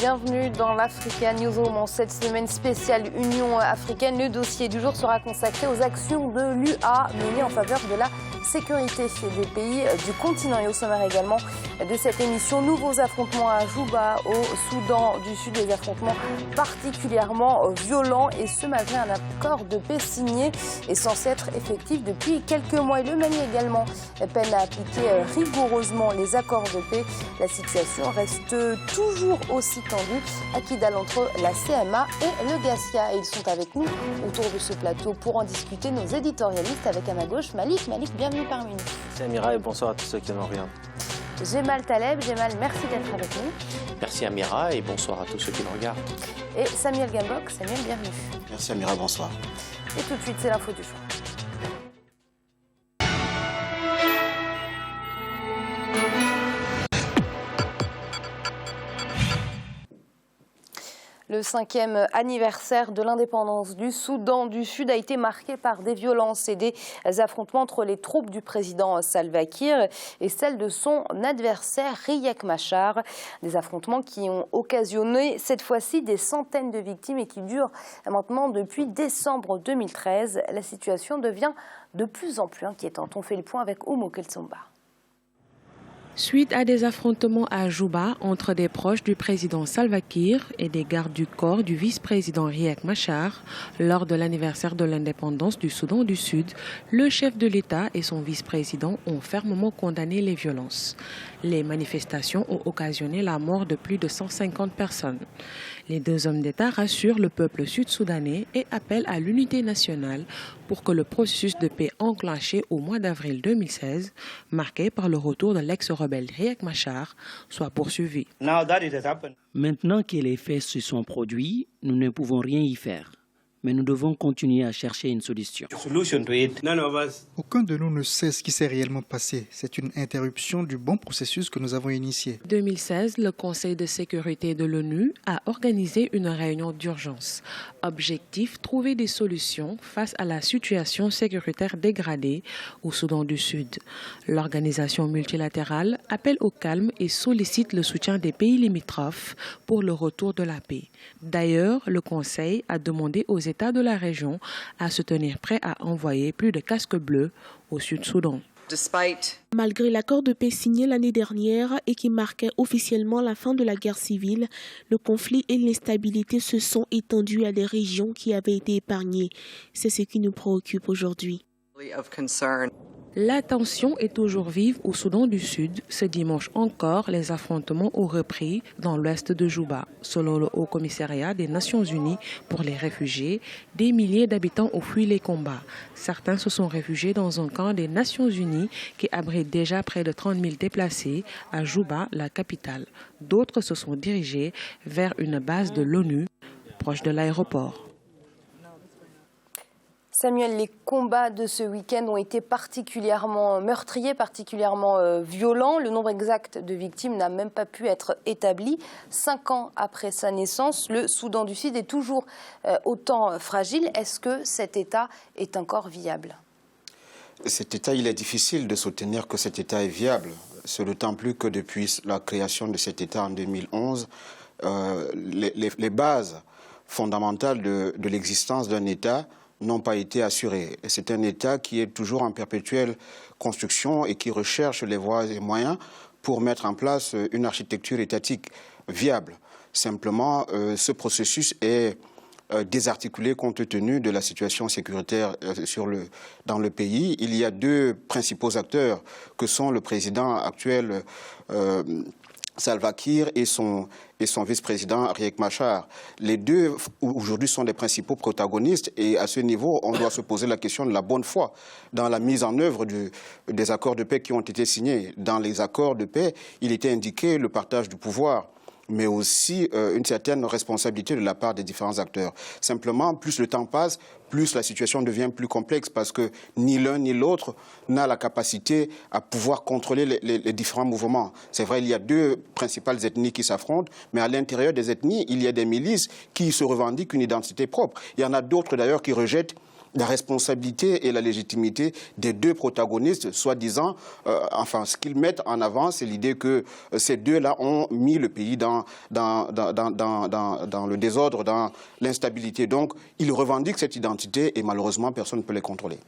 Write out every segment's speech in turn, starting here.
bienvenue dans l'Africa Newsroom. En cette semaine spéciale Union africaine, le dossier du jour sera consacré aux actions de l'UA menées en faveur de la sécurité des pays du continent. Et au sommaire également de cette émission, nouveaux affrontements à Juba au Soudan du Sud, des affrontements particulièrement violents et ce malgré un accord de paix signé et censé être effectif depuis quelques mois. Et le Mali également peine à appliquer rigoureusement les accords de paix. La situation reste toujours aussi tendue à Kidal entre la CMA et le Gassia. Et ils sont avec nous autour de ce plateau pour en discuter, nos éditorialistes, avec à ma gauche Malik. Malik, bienvenue parmi nous. Merci Amira et bonsoir à tous ceux qui nous regardent. Gemal Taleb, Gemal, merci d'être avec nous. Merci Amira et bonsoir à tous ceux qui nous regardent. Et Samuel Gambok, Samuel, bienvenue. Merci Amira, bonsoir. Et tout de suite, c'est l'info du jour. Le 5e anniversaire de l'indépendance du Soudan du Sud a été marqué par des violences et des affrontements entre les troupes du président Salva Kiir et celles de son adversaire Riek Machar. Des affrontements qui ont occasionné cette fois-ci des centaines de victimes et qui durent maintenant depuis décembre 2013. La situation devient de plus en plus inquiétante. On fait le point avec Oumou Kelsomba. Suite à des affrontements à Juba entre des proches du président Salva Kiir et des gardes du corps du vice-président Riek Machar, lors de l'anniversaire de l'indépendance du Soudan du Sud, le chef de l'État et son vice-président ont fermement condamné les violences. Les manifestations ont occasionné la mort de plus de 150 personnes. Les deux hommes d'État rassurent le peuple sud-soudanais et appellent à l'unité nationale pour que le processus de paix enclenché au mois d'avril 2016, marqué par le retour de l'ex-rebelle Riek Machar, soit poursuivi. Maintenant que les faits se sont produits, nous ne pouvons rien y faire. Mais nous devons continuer à chercher une solution. Aucun de nous ne sait ce qui s'est réellement passé. C'est une interruption du bon processus que nous avons initié. En 2016, le Conseil de sécurité de l'ONU a organisé une réunion d'urgence. Objectif, trouver des solutions face à la situation sécuritaire dégradée au Soudan du Sud. L'organisation multilatérale appelle au calme et sollicite le soutien des pays limitrophes pour le retour de la paix. D'ailleurs, le Conseil a demandé aux États de la région à se tenir prêts à envoyer plus de casques bleus au Sud-Soudan. Malgré l'accord de paix signé l'année dernière et qui marquait officiellement la fin de la guerre civile, le conflit et l'instabilité se sont étendus à des régions qui avaient été épargnées. C'est ce qui nous préoccupe aujourd'hui. La tension est toujours vive au Soudan du Sud. Ce dimanche encore, les affrontements ont repris dans l'ouest de Juba. Selon le Haut Commissariat des Nations Unies pour les réfugiés, des milliers d'habitants ont fui les combats. Certains se sont réfugiés dans un camp des Nations Unies qui abrite déjà près de 30 000 déplacés à Juba, la capitale. D'autres se sont dirigés vers une base de l'ONU proche de l'aéroport. Samuel, les combats de ce week-end ont été particulièrement meurtriers, particulièrement violents. Le nombre exact de victimes n'a même pas pu être établi. 5 ans après sa naissance, le Soudan du Sud est toujours autant fragile. Est-ce que cet État est encore viable ? Cet État, il est difficile de soutenir que cet État est viable. C'est d'autant plus que depuis la création de cet État en 2011, les bases fondamentales de l'existence d'un État n'ont pas été assurées. C'est un État qui est toujours en perpétuelle construction et qui recherche les voies et moyens pour mettre en place une architecture étatique viable. Simplement, ce processus est désarticulé compte tenu de la situation sécuritaire dans le pays. Il y a deux principaux acteurs que sont le président actuel Salva Kiir et son vice-président Riek Machar. Les deux, aujourd'hui, sont les principaux protagonistes et à ce niveau, on doit se poser la question de la bonne foi dans la mise en œuvre des accords de paix qui ont été signés. Dans les accords de paix, il était indiqué le partage du pouvoir, mais aussi une certaine responsabilité de la part des différents acteurs. Simplement, plus le temps passe, plus la situation devient plus complexe parce que ni l'un ni l'autre n'a la capacité à pouvoir contrôler les différents mouvements. C'est vrai, il y a deux principales ethnies qui s'affrontent, mais à l'intérieur des ethnies, il y a des milices qui se revendiquent une identité propre. Il y en a d'autres d'ailleurs qui rejettent la responsabilité et la légitimité des deux protagonistes, soi-disant, enfin, ce qu'ils mettent en avant, c'est l'idée que ces deux-là ont mis le pays dans le désordre, dans l'instabilité. Donc, ils revendiquent cette identité et malheureusement, personne ne peut les contrôler.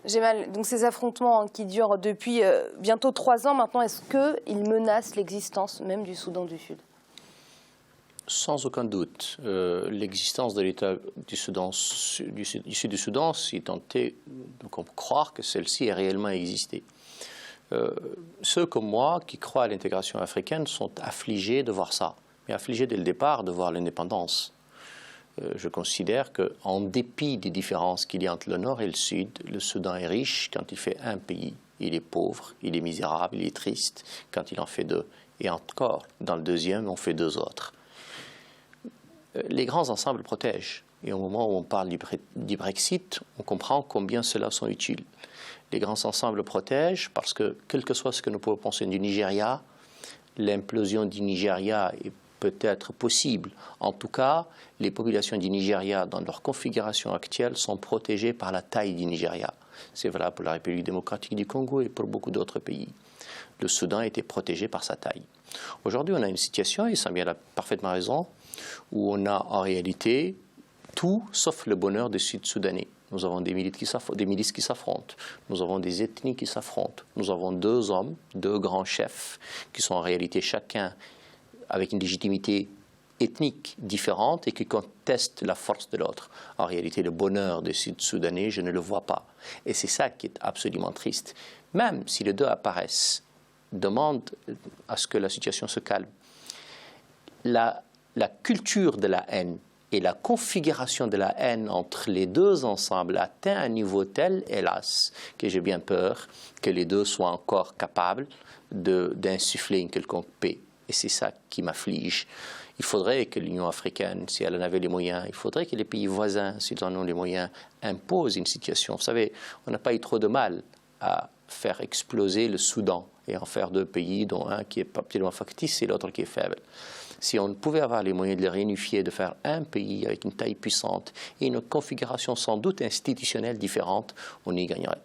Gémal, donc ces affrontements qui durent depuis bientôt 3 ans maintenant, est-ce qu'ils menacent l'existence même du Soudan du Sud ? Sans aucun doute, l'existence de l'État du sud du Soudan, si tenté de croire que celle-ci a réellement existé. Ceux comme moi qui croient à l'intégration africaine sont affligés de voir ça, mais affligés dès le départ de voir l'indépendance. Je considère qu'en dépit des différences qu'il y a entre le Nord et le Sud, le Soudan est riche quand il fait un pays. Il est pauvre, il est misérable, il est triste quand il en fait 2. Et encore, dans le deuxième, on fait 2 autres. Les grands ensembles protègent. Et au moment où on parle du Brexit, on comprend combien ceux-là sont utiles. Les grands ensembles protègent parce que, quel que soit ce que nous pouvons penser du Nigeria, l'implosion du Nigeria est peut-être possible. En tout cas, les populations du Nigeria, dans leur configuration actuelle, sont protégées par la taille du Nigeria. C'est valable pour la République démocratique du Congo et pour beaucoup d'autres pays. Le Soudan était protégé par sa taille. Aujourd'hui, on a une situation, et Samuel a parfaitement raison, où on a en réalité tout sauf le bonheur des Sud-Soudanais. Nous avons des milices qui s'affrontent, nous avons des ethnies qui s'affrontent, nous avons 2 hommes, 2 grands chefs, qui sont en réalité chacun avec une légitimité ethnique différente et qui contestent la force de l'autre. En réalité, le bonheur des Sud-Soudanais, je ne le vois pas. Et c'est ça qui est absolument triste. Même si les 2 apparaissent, demandent à ce que la situation se calme. La culture de la haine et la configuration de la haine entre les 2 ensembles atteint un niveau tel, hélas, que j'ai bien peur que les 2 soient encore capables d'insuffler une quelconque paix. Et c'est ça qui m'afflige. Il faudrait que l'Union africaine, si elle en avait les moyens, il faudrait que les pays voisins, s'ils en ont les moyens, imposent une situation. Vous savez, on n'a pas eu trop de mal à faire exploser le Soudan et en faire 2 pays, dont un qui est absolument factice et l'autre qui est faible. Si on pouvait avoir les moyens de les réunifier, de faire un pays avec une taille puissante et une configuration sans doute institutionnelle différente, on y gagnerait.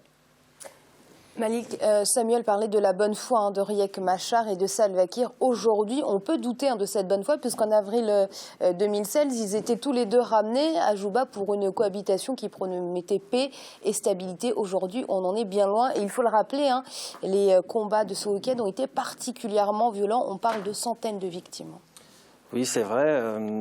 Malik, Samuel parlait de la bonne foi de Riek Machar et de Salva Kiir. Aujourd'hui, on peut douter de cette bonne foi, puisqu'en avril 2016, ils étaient tous les 2 ramenés à Juba pour une cohabitation qui promettait paix et stabilité. Aujourd'hui, on en est bien loin. Et il faut le rappeler, les combats de ce week-end ont été particulièrement violents. On parle de centaines de victimes. Oui, c'est vrai,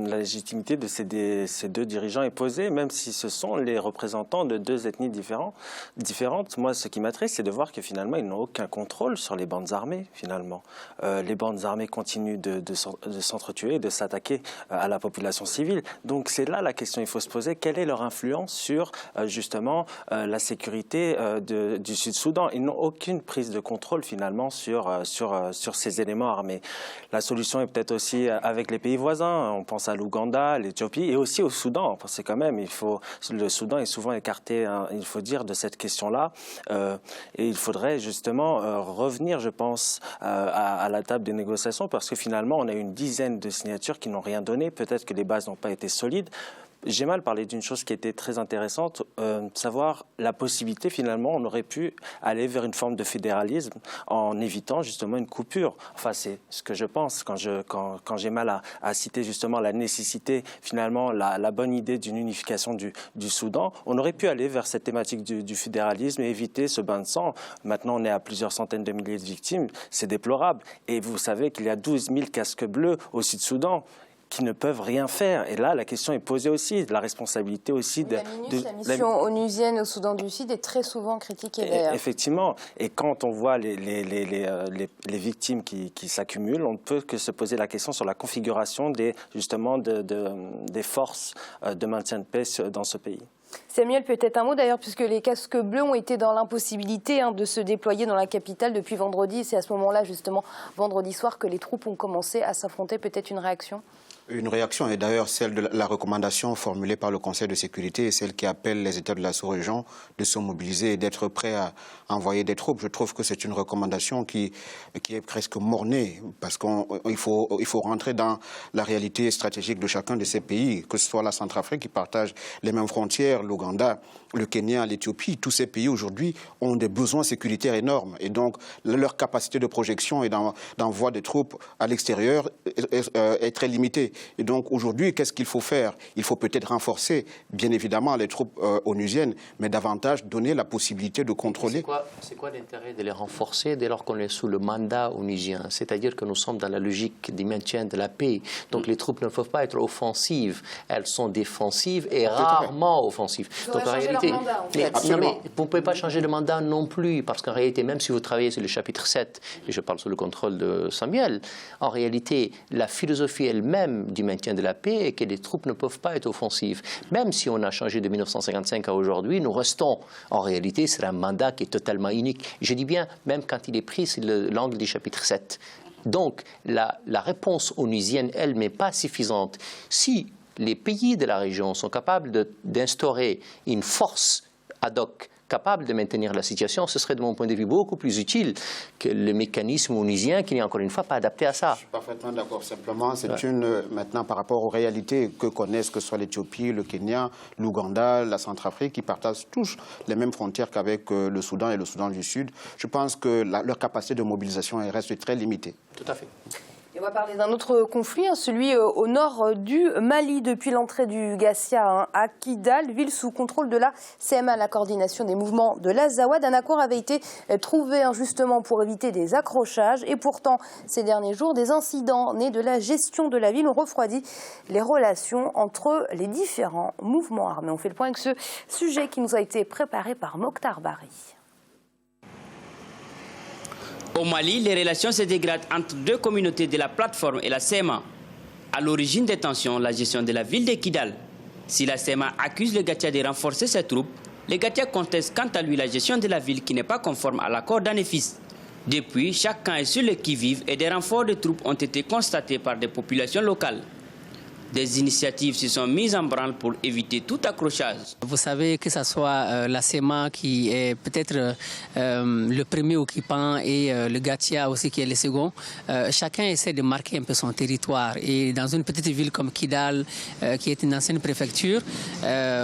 la légitimité de ces 2 dirigeants est posée, même si ce sont les représentants de 2 ethnies différentes. Moi, ce qui m'attriste, c'est de voir que finalement, ils n'ont aucun contrôle sur les bandes armées, finalement. Les bandes armées continuent de s'entretuer, de s'attaquer à la population civile. Donc, c'est là la question qu'il faut se poser. Quelle est leur influence sur, justement, la sécurité du Sud-Soudan? Ils n'ont aucune prise de contrôle, finalement, sur ces éléments armés. La solution est peut-être aussi avec les pays voisins, on pense à l'Ouganda, à l'Éthiopie et aussi au Soudan, parce que quand même, le Soudan est souvent écarté, il faut dire, de cette question-là. Et il faudrait justement revenir, je pense, à la table des négociations, parce que finalement, on a une dizaine de signatures qui n'ont rien donné. Peut-être que les bases n'ont pas été solides. Gemal parlait d'une chose qui était très intéressante, savoir la possibilité, finalement, on aurait pu aller vers une forme de fédéralisme en évitant justement une coupure. Enfin, c'est ce que je pense quand Gemal a cité justement la nécessité, finalement, la bonne idée d'une unification du Soudan. On aurait pu aller vers cette thématique du fédéralisme et éviter ce bain de sang. Maintenant, on est à plusieurs centaines de milliers de victimes. C'est déplorable. Et vous savez qu'il y a 12 000 casques bleus au Sud-Soudan qui ne peuvent rien faire. Et là, la question est posée aussi, de la responsabilité aussi la mission onusienne au Soudan du Sud est très souvent critiquée d'ailleurs. Effectivement. Et quand on voit les victimes qui s'accumulent, on ne peut que se poser la question sur la configuration des forces de maintien de paix dans ce pays. Samuel, peut-être un mot d'ailleurs, puisque les casques bleus ont été dans l'impossibilité de se déployer dans la capitale depuis vendredi. C'est à ce moment-là, justement, vendredi soir, que les troupes ont commencé à s'affronter. Peut-être une réaction ? Une réaction est d'ailleurs celle de la recommandation formulée par le Conseil de sécurité et celle qui appelle les États de la sous-région de se mobiliser et d'être prêts à envoyer des troupes. Je trouve que c'est une recommandation qui est presque mornée parce qu'il faut rentrer dans la réalité stratégique de chacun de ces pays, que ce soit la Centrafrique qui partage les mêmes frontières, l'Ouganda, le Kenya, l'Éthiopie. Tous ces pays aujourd'hui ont des besoins sécuritaires énormes et donc leur capacité de projection et d'envoi des troupes à l'extérieur est très limitée. Et donc aujourd'hui, qu'est-ce qu'il faut faire? Il faut peut-être renforcer, bien évidemment, les troupes onusiennes, mais davantage donner la possibilité de contrôler. C'est quoi l'intérêt de les renforcer dès lors qu'on est sous le mandat onusien? C'est-à-dire que nous sommes dans la logique du maintien de la paix. Donc les troupes ne peuvent pas être offensives. Elles sont défensives et rarement offensives. Donc en réalité, mais vous ne pouvez pas changer de mandat non plus, parce qu'en réalité, même si vous travaillez sur le chapitre 7, et je parle sous le contrôle de Samuel, en réalité, la philosophie elle-même du maintien de la paix est que les troupes ne peuvent pas être offensives. Même si on a changé de 1955 à aujourd'hui, nous restons en réalité sur un mandat qui est totalement unique. Je dis bien, même quand il est pris sur l'angle du chapitre 7. Donc, la réponse onusienne, elle, n'est pas suffisante. Si les pays de la région sont capables d'instaurer une force ad hoc capable de maintenir la situation, ce serait de mon point de vue beaucoup plus utile que le mécanisme onusien qui n'est encore une fois pas adapté à ça. Je suis parfaitement d'accord. Simplement, c'est maintenant par rapport aux réalités que connaissent, que ce soit l'Éthiopie, le Kenya, l'Ouganda, la Centrafrique, qui partagent tous les mêmes frontières qu'avec le Soudan et le Soudan du Sud. Je pense que leur capacité de mobilisation reste très limitée. Tout à fait. Et on va parler d'un autre conflit, celui au nord du Mali. Depuis l'entrée du Gassia à Kidal, ville sous contrôle de la CMA, la coordination des mouvements de l'Azawad. Un accord avait été trouvé justement pour éviter des accrochages. Et pourtant, ces derniers jours, des incidents nés de la gestion de la ville ont refroidi les relations entre les différents mouvements armés. On fait le point avec ce sujet qui nous a été préparé par Mokhtar Bari. Au Mali, les relations se dégradent entre deux communautés de la plateforme et la CMA. À l'origine des tensions, la gestion de la ville de Kidal. Si la CMA accuse le Gatia de renforcer ses troupes, le Gatia conteste quant à lui la gestion de la ville qui n'est pas conforme à l'accord d'Anefis. Depuis, chacun est sur le qui-vive et des renforts de troupes ont été constatés par des populations locales. Des initiatives se sont mises en branle pour éviter tout accrochage. Vous savez que ce soit la CEMA qui est peut-être le premier occupant et le Gatia aussi qui est le second, chacun essaie de marquer un peu son territoire. Et dans une petite ville comme Kidal, qui est une ancienne préfecture,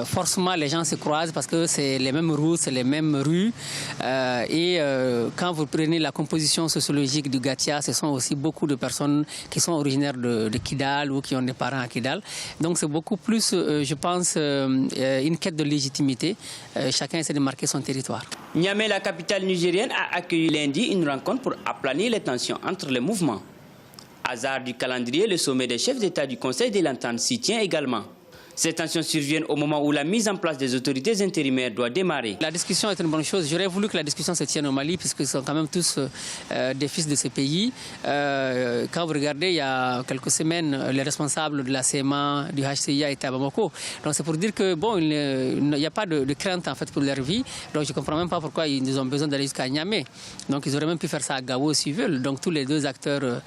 forcément les gens se croisent parce que c'est les mêmes routes, c'est les mêmes rues. Quand vous prenez la composition sociologique du Gatia, ce sont aussi beaucoup de personnes qui sont originaires de Kidal ou qui ont des parents à Kidal. Donc c'est beaucoup plus, je pense, une quête de légitimité. Chacun essaie de marquer son territoire. Niamey, la capitale nigérienne, a accueilli lundi une rencontre pour aplanir les tensions entre les mouvements. Hasard du calendrier, le sommet des chefs d'État du Conseil de l'Entente s'y tient également. Ces tensions surviennent au moment où la mise en place des autorités intérimaires doit démarrer. La discussion est une bonne chose. J'aurais voulu que la discussion se tienne au Mali, puisqu'ils sont quand même tous des fils de ces pays. Quand vous regardez, il y a quelques semaines, les responsables de la CMA, du HCIA étaient à Bamako. Donc c'est pour dire que bon, il n'y a pas de crainte en fait pour leur vie. Donc je ne comprends même pas pourquoi ils ont besoin d'aller jusqu'à Niamey. Donc ils auraient même pu faire ça à Gao s'ils veulent. Donc tous les deux acteurs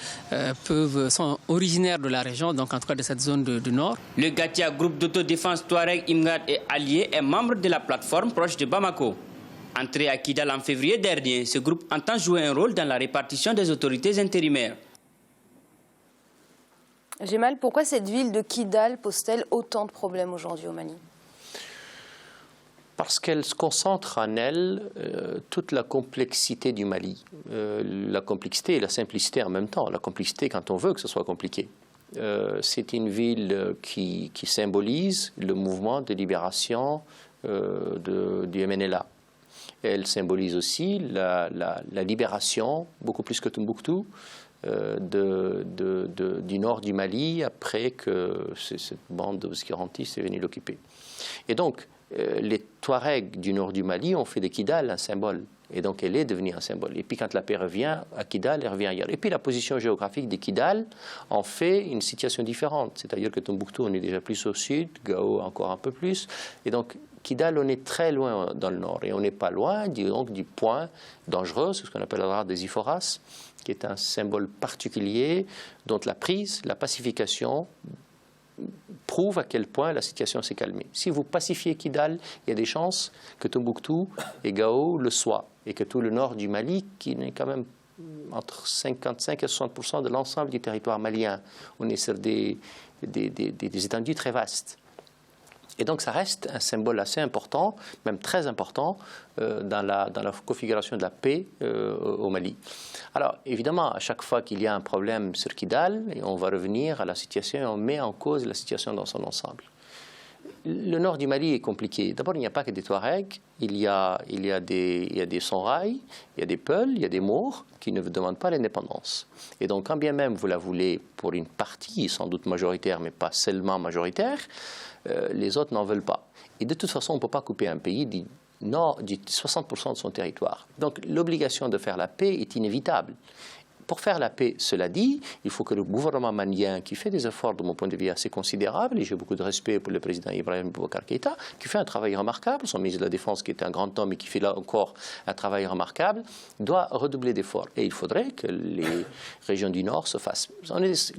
sont originaires de la région, donc en tout cas de cette zone du nord. Le Gatia, groupe d'autodéfense Touareg, Imgad et Alliés, est membre de la plateforme proche de Bamako. Entré à Kidal en février dernier, ce groupe entend jouer un rôle dans la répartition des autorités intérimaires. Gémal, pourquoi cette ville de Kidal pose-t-elle autant de problèmes aujourd'hui au Mali ? Parce qu'elle se concentre en elle toute la complexité du Mali. La complexité et la simplicité en même temps. La complexité quand on veut que ce soit compliqué. C'est une ville qui symbolise le mouvement de libération du MNLA. Elle symbolise aussi la libération, beaucoup plus que Tombouctou, du nord du Mali après que cette bande d'obscurantistes est venue l'occuper. Et donc, les Touaregs du nord du Mali ont fait de Kidal un symbole. Et donc, elle est devenue un symbole. Et puis, quand la paix revient à Kidal, elle revient ailleurs. Et puis, la position géographique de Kidal en fait une situation différente. C'est-à-dire que Tombouctou, on est déjà plus au sud, Gao encore un peu plus. Et donc, Kidal, on est très loin dans le nord. Et on n'est pas loin donc, du point dangereux, ce qu'on appelle la des Iphoras, qui est un symbole particulier dont la prise, la pacification prouve à quel point la situation s'est calmée. Si vous pacifiez Kidal, il y a des chances que Tombouctou et Gao le soient, et que tout le nord du Mali, qui n'est quand même entre 55 et 60% de l'ensemble du territoire malien, on est sur des étendues très vastes. Et donc ça reste un symbole assez important, même très important, dans la configuration de la paix au Mali. Alors évidemment, à chaque fois qu'il y a un problème sur Kidal, et on va revenir à la situation et on met en cause la situation dans son ensemble. Le nord du Mali est compliqué. D'abord, il n'y a pas que des Touaregs, il y a des Songhai, il y a des Peuls, il y a des Maures qui ne demandent pas l'indépendance. Et donc, quand bien même vous la voulez pour une partie, sans doute majoritaire, mais pas seulement majoritaire, les autres n'en veulent pas. Et de toute façon, on ne peut pas couper un pays du 60% de son territoire. Donc, l'obligation de faire la paix est inévitable. Pour faire la paix, cela dit, il faut que le gouvernement malien, qui fait des efforts de mon point de vue assez considérables, et j'ai beaucoup de respect pour le président Ibrahim Boubacar Keïta, qui fait un travail remarquable, son ministre de la Défense qui est un grand homme et qui fait là encore un travail remarquable, doit redoubler d'efforts. Et il faudrait que les régions du Nord se fassent.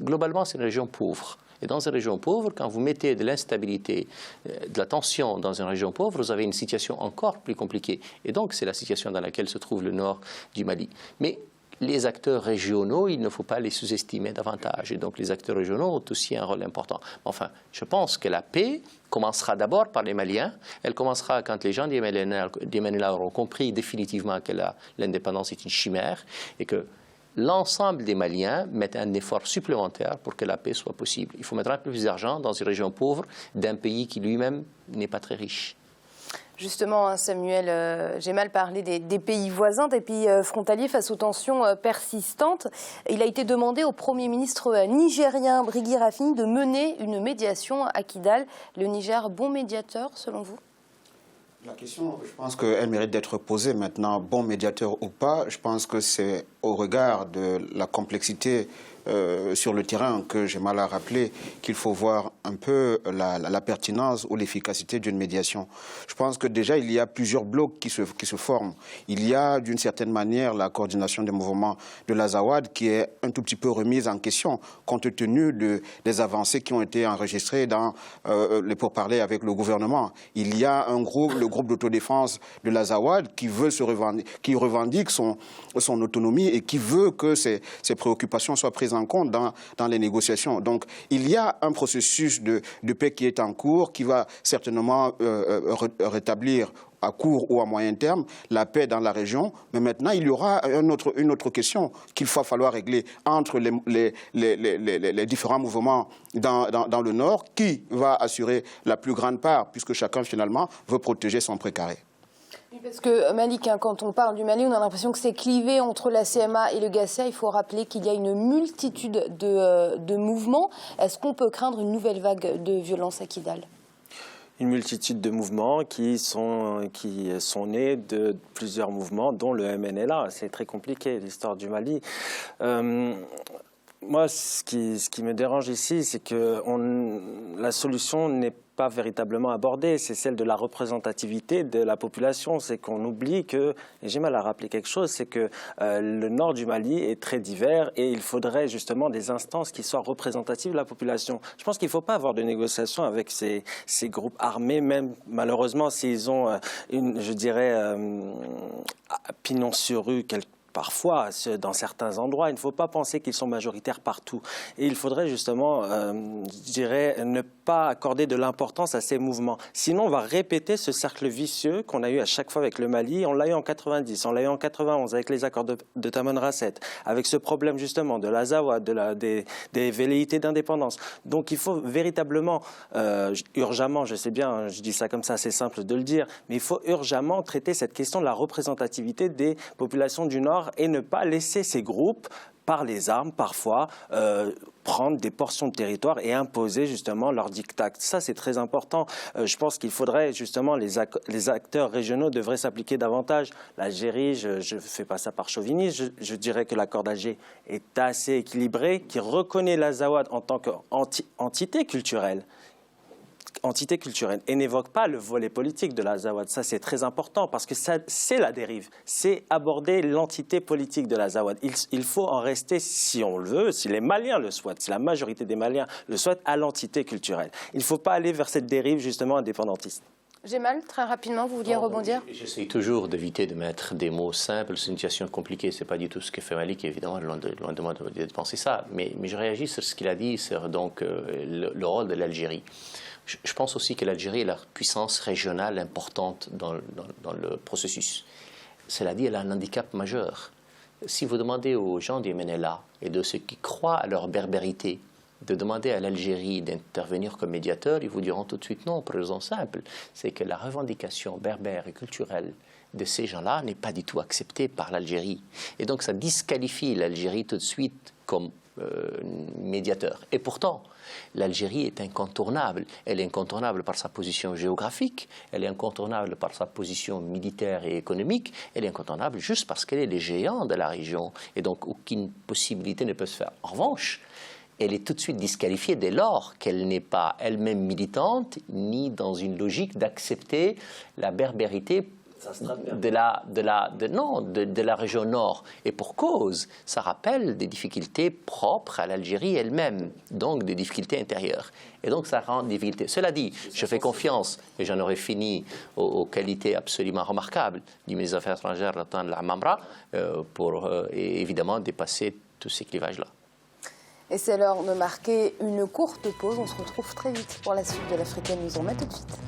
Globalement, c'est une région pauvre. Et dans une région pauvre, quand vous mettez de l'instabilité, de la tension dans une région pauvre, vous avez une situation encore plus compliquée. Et donc, c'est la situation dans laquelle se trouve le nord du Mali. Mais les acteurs régionaux, il ne faut pas les sous-estimer davantage. Et donc les acteurs régionaux ont aussi un rôle important. Enfin, je pense que la paix commencera d'abord par les Maliens. Elle commencera quand les gens d'Yémen auront compris définitivement que l'indépendance est une chimère et que l'ensemble des Maliens mettent un effort supplémentaire pour que la paix soit possible. Il faut mettre un peu plus d'argent dans une région pauvre d'un pays qui lui-même n'est pas très riche. Justement, Samuel, j'ai mal parlé des pays voisins, des pays frontaliers face aux tensions persistantes. Il a été demandé au Premier ministre nigérien Brigui Rafini de mener une médiation à Kidal. Le Niger, bon médiateur selon vous ? La question, je pense qu'elle mérite d'être posée maintenant, bon médiateur ou pas. Je pense que c'est au regard de la complexité sur le terrain que j'ai mal à rappeler qu'il faut voir un peu la pertinence ou l'efficacité d'une médiation. Je pense que déjà, il y a plusieurs blocs qui se forment. Il y a d'une certaine manière la coordination des mouvements de l'Azawad qui est un tout petit peu remise en question compte tenu des avancées qui ont été enregistrées dans les pourparlers avec le gouvernement. Il y a un groupe, le groupe d'autodéfense de l'Azawad qui revendique son autonomie et qui veut que ses préoccupations soient prises en compte dans les négociations. Donc, il y a un processus de paix qui est en cours, qui va certainement rétablir à court ou à moyen terme la paix dans la région. Mais maintenant, il y aura une autre question qu'il va falloir régler entre les différents mouvements dans le Nord. Qui va assurer la plus grande part, puisque chacun, finalement, veut protéger son précaré. Oui, parce que, Malik, quand on parle du Mali, on a l'impression que c'est clivé entre la CMA et le GACIA. Il faut rappeler qu'il y a une multitude de mouvements. Est-ce qu'on peut craindre une nouvelle vague de violence à Kidal ? Une multitude de mouvements qui sont nés de plusieurs mouvements, dont le MNLA. C'est très compliqué, l'histoire du Mali. Moi, ce qui me dérange ici, c'est que la solution n'est pas véritablement abordée, c'est celle de la représentativité de la population. C'est qu'on oublie que, et j'ai mal à rappeler quelque chose, c'est que le nord du Mali est très divers et il faudrait justement des instances qui soient représentatives de la population. Je pense qu'il ne faut pas avoir de négociations avec ces groupes armés, même malheureusement s'ils ont pignon sur rue parfois, dans certains endroits, il ne faut pas penser qu'ils sont majoritaires partout. Et il faudrait justement, ne pas accorder de l'importance à ces mouvements. Sinon, on va répéter ce cercle vicieux qu'on a eu à chaque fois avec le Mali. On l'a eu en 90, on l'a eu en 91 avec les accords de Tamanrasset, avec ce problème justement de l'Azawad, des velléités d'indépendance. Donc il faut véritablement, urgemment, je sais bien, je dis ça comme ça, c'est simple de le dire, mais il faut urgemment traiter cette question de la représentativité des populations du Nord et ne pas laisser ces groupes, par les armes parfois, prendre des portions de territoire et imposer justement leur diktat. Ça, c'est très important. Je pense qu'il faudrait justement, les acteurs régionaux devraient s'appliquer davantage. L'Algérie, je ne fais pas ça par chauvinisme, je dirais que l'accord d'Alger est assez équilibré, qui reconnaît l'Azawad en tant qu'entité culturelle, entité culturelle et n'évoque pas le volet politique de l'Azawad. Ça, c'est très important parce que c'est la dérive. C'est aborder l'entité politique de l'Azawad. Il faut en rester, si on le veut, si les Maliens le souhaitent, si la majorité des Maliens le souhaitent, à l'entité culturelle. Il ne faut pas aller vers cette dérive, justement, indépendantiste. Gemal, très rapidement, vous vouliez rebondir? J'essaie toujours d'éviter de mettre des mots simples, c'est une situation compliquée, ce n'est pas du tout ce que fait Malik, évidemment, loin de moi de penser ça, mais je réagis sur ce qu'il a dit sur donc, le rôle de l'Algérie. Je pense aussi que l'Algérie est la puissance régionale importante dans le processus. Cela dit, elle a un handicap majeur. Si vous demandez aux gens du MNLA et de ceux qui croient à leur berbérité, de demander à l'Algérie d'intervenir comme médiateur, ils vous diront tout de suite non, pour une raison simple, c'est que la revendication berbère et culturelle de ces gens-là n'est pas du tout acceptée par l'Algérie. Et donc ça disqualifie l'Algérie tout de suite comme médiateur. Et pourtant, l'Algérie est incontournable. Elle est incontournable par sa position géographique, elle est incontournable par sa position militaire et économique, elle est incontournable juste parce qu'elle est le géant de la région. Et donc aucune possibilité ne peut se faire. En revanche, elle est tout de suite disqualifiée dès lors qu'elle n'est pas elle-même militante, ni dans une logique d'accepter la berbérité de la région nord. Et pour cause, ça rappelle des difficultés propres à l'Algérie elle-même, donc des difficultés intérieures. Et donc ça rend des difficultés. Cela dit, je fais confiance, et j'en aurais fini aux qualités absolument remarquables du ministre des Affaires étrangères, Ratan Al-Amamra, pour évidemment dépasser tous ces clivages-là. Et c'est l'heure de marquer une courte pause. On se retrouve très vite pour la suite de l'Africa News. On met tout de suite.